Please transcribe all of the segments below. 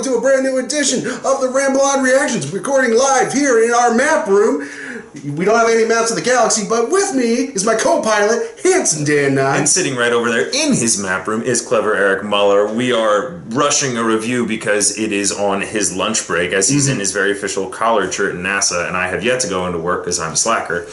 welcome to a brand new edition of the Ramble on Reactions, recording live here in our map room. We don't have any maps of the galaxy, but with me is my co-pilot, Handsome Dan Nye. And sitting right over there in his map room is Clever Eric Muller. We are rushing a review because it is on his lunch break, as he's in his very official collared shirt in NASA, and I have yet to go into work because I'm a slacker.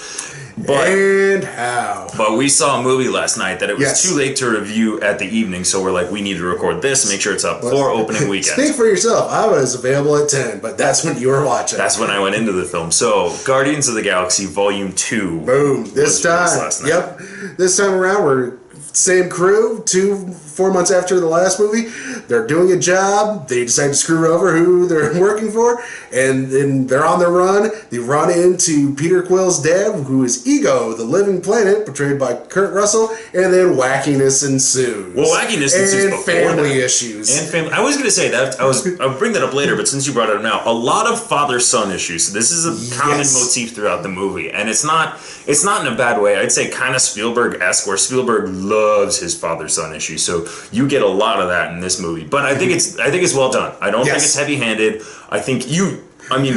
But we saw a movie last night that it was too late to review at the evening, so we're like, we need to record this and make sure it's up for opening weekend. Speak for yourself. I was available at 10, but that's when you were watching. That's when I went into the film. So, Guardians of the Galaxy Volume 2. Boom. This time. Yep. This time around, we're same crew, 4 months after the last movie. They're doing a job. They decide to screw over who they're working for, and then they're on the run. They run into Peter Quill's dad, who is Ego, the living planet, portrayed by Kurt Russell, and then wackiness ensues. Well, wackiness ensues and before family that. issues. And family. I was going to say that I'll bring that up later, but since you brought it up now, a lot of father-son issues. So this is a common motif throughout the movie, and it's not in a bad way. I'd say kind of Spielberg-esque, where Spielberg loves his father-son issues. So you get a lot of that in this movie, but I think it's well done. I don't think it's heavy-handed. I think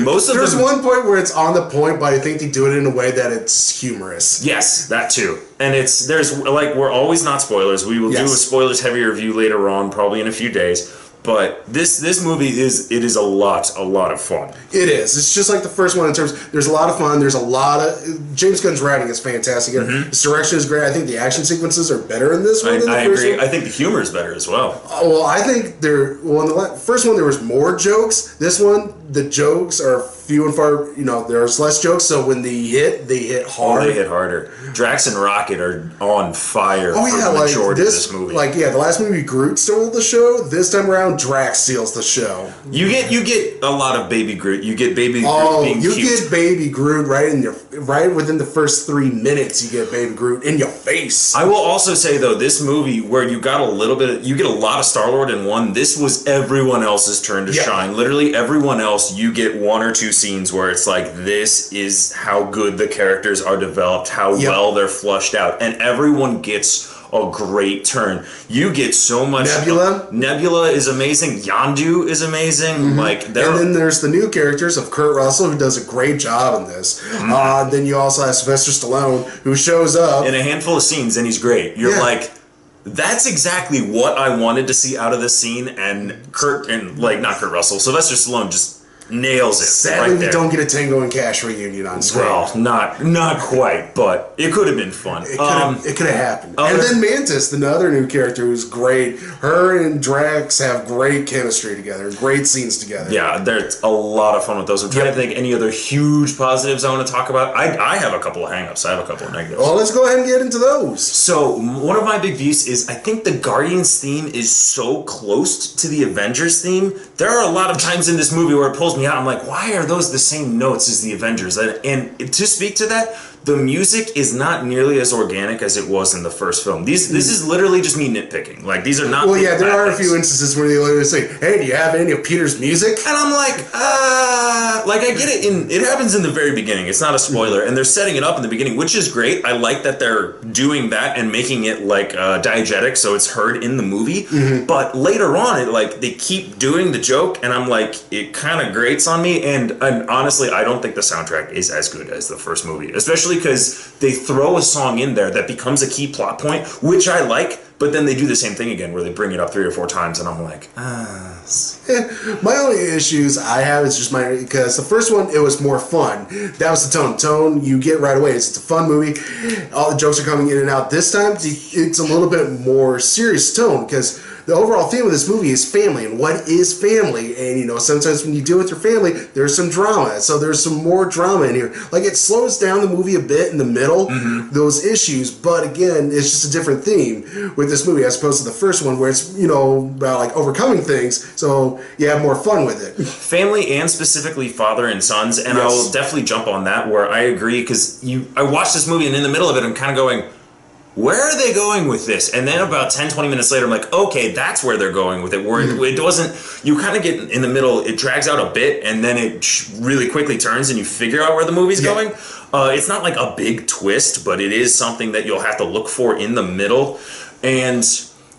most of There's one point where it's on the point, but I think they do it in a way that it's humorous. Yes, that too. And we're always not spoilers. We will do a spoilers heavy review later on, probably in a few days. But this movie is a lot of fun. It is. It's just like the first one in terms. There's a lot of fun. There's a lot of James Gunn's writing is fantastic. His direction is great. I think the action sequences are better in this one than the first one. I think the humor is better as well. Well, I think in the first one there was more jokes. This one, the jokes are few and far. There's less jokes. So when they hit hard. Oh, they hit harder. Drax and Rocket are on fire for the majority of this movie. The last movie Groot stole the show. This time around, Drax steals the show. You get a lot of Baby Groot. You get Baby Groot being cute. You get Baby Groot right within the first 3 minutes. You get Baby Groot in your face. I will also say though, this movie where you get a lot of Star-Lord in one. This was everyone else's turn to shine. Literally everyone else, you get one or two scenes where it's like, this is how good the characters are developed, how well they're flushed out, and everyone gets a great turn. You get so much. Nebula is amazing. Yondu is amazing. And then there's the new characters of Kurt Russell, who does a great job in this. Then you also have Sylvester Stallone, who shows up in a handful of scenes, and he's great. You're like, that's exactly what I wanted to see out of this scene. And not Kurt Russell, Sylvester Stallone just nails it. Sadly, we don't get a Tango and Cash reunion on screen. Well, not quite, but it could have been fun. It could have happened. And then Mantis, another new character who's great. Her and Drax have great chemistry together, great scenes together. Yeah, there's a lot of fun with those. I'm trying to think any other huge positives I want to talk about. I have a couple of hang-ups. I have a couple of negatives. Well, let's go ahead and get into those. So, one of my big views is I think the Guardians theme is so close to the Avengers theme. There are a lot of times in this movie where it pulls me out. I'm like, why are those the same notes as the Avengers? And to speak to that, the music is not nearly as organic as it was in the first film. This is literally just me nitpicking. Like, these are not. Well, yeah, there are a few instances where they literally say, "Hey, do you have any of Peter's music?" And I'm like, I get it. It happens in the very beginning. It's not a spoiler, and they're setting it up in the beginning, which is great. I like that they're doing that and making it diegetic, so it's heard in the movie. But later on, they keep doing the joke, and I'm like, it kind of grates on me. And honestly, I don't think the soundtrack is as good as the first movie, especially because they throw a song in there that becomes a key plot point, which I like, but then they do the same thing again where they bring it up 3 or 4 times, and I'm like, My only issues I have is just because the first one, it was more fun. That was the tone. Tone you get right away. It's a fun movie. All the jokes are coming in and out. This time, it's a little bit more serious tone, because the overall theme of this movie is family, and what is family? And sometimes when you deal with your family, there's some drama. So there's some more drama in here. It slows down the movie a bit in the middle, those issues. But again, it's just a different theme with this movie as opposed to the first one, where it's about overcoming things. So you have more fun with it. Family, and specifically father and sons, and I will definitely jump on that where I agree, because I watched this movie and in the middle of it I'm kind of going, where are they going with this? And then about 10-20 minutes later I'm like, okay, that's where they're going with it, where it doesn't, you kind of get in the middle, it drags out a bit and then it really quickly turns and you figure out where the movie's going. It's not like a big twist, but it is something that you'll have to look for in the middle. And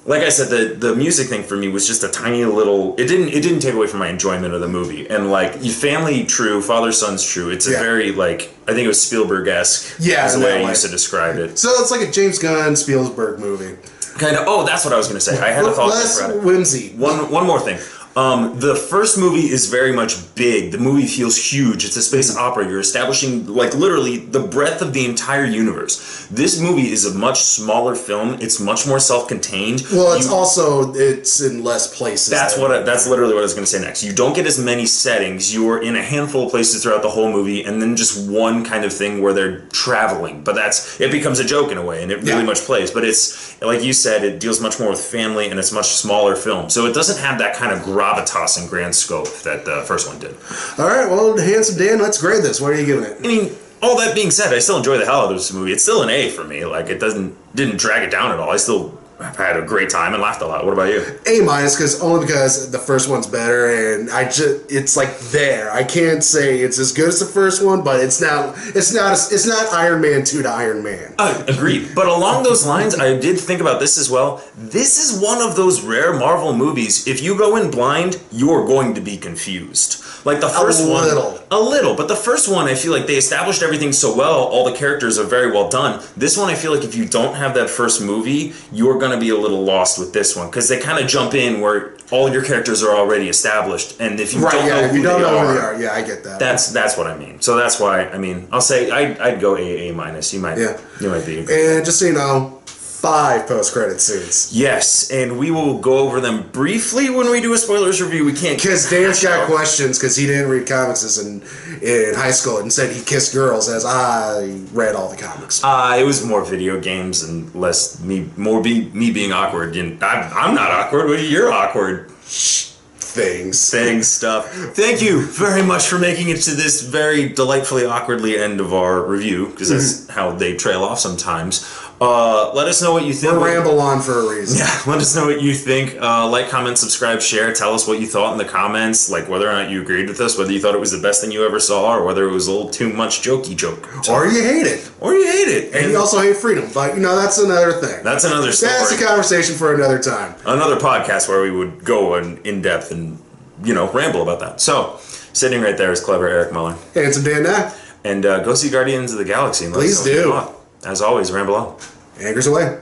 like I said, the music thing for me was just a tiny little. It didn't take away from my enjoyment of the movie. And like your family true, father son's true. It's a very like I think it was Spielberg-esque. Yeah, is the way I used to describe it. So it's like a James Gunn Spielberg movie. Kind of. Oh, that's what I was going to say. I had a thought. Less whimsy. One more thing. The first movie is very much big. The movie feels huge. It's a space opera. You're establishing, like, literally the breadth of the entire universe. This movie is a much smaller film. It's much more self-contained. Well, it's in less places. That's literally what I was going to say next. You don't get as many settings. You're in a handful of places throughout the whole movie, and then just one kind of thing where they're traveling. But it becomes a joke in a way, and it really much plays. But it's, like you said, it deals much more with family, and it's a much smaller film. So it doesn't have that kind of gravitas and grand scope that the first one did. All right, well, Handsome Dan, let's grade this. What are you giving it? I mean, all that being said, I still enjoy the hell out of this movie. It's still an A for me. Like, it didn't drag it down at all. I still had a great time and laughed a lot. What about you? A minus, only because the first one's better, and it's like there. I can't say it's as good as the first one, but it's not Iron Man 2 to Iron Man. Agreed. But along those lines, I did think about this as well. This is one of those rare Marvel movies. If you go in blind, you're going to be confused. Like the first one, a little, but the first one, I feel like they established everything so well. All the characters are very well done. This one, I feel like if you don't have that first movie, you're gonna be a little lost with this one because they kind of jump in where all your characters are already established, and if you don't know who they are, yeah, I get that. That's what I mean. So that's why I'll say I'd go A minus. You might be. And just so you know, 5 post-credit scenes. Yes, and we will go over them briefly when we do a spoilers review. We can't because Dan's got questions because he didn't read comics in high school and said he kissed girls as I read all the comics. It was more video games and less me being awkward. I'm not awkward. You're awkward. Things stuff. Thank you very much for making it to this very delightfully awkwardly end of our review because that's how they trail off sometimes. Let us know what you think. We'll ramble on for a reason. Yeah, let us know what you think. Like, comment, subscribe, share. Tell us what you thought in the comments, like whether or not you agreed with us, whether you thought it was the best thing you ever saw, or whether it was a little too much jokey joke. Or you hate it. And you also hate freedom, but that's another thing. That's another story. That's a conversation for another time. Another podcast where we would go in depth and, ramble about that. So, sitting right there is clever Eric Muller. Handsome Dan Nye. And go see Guardians of the Galaxy. And please do. As always, ramble on. Anchors away.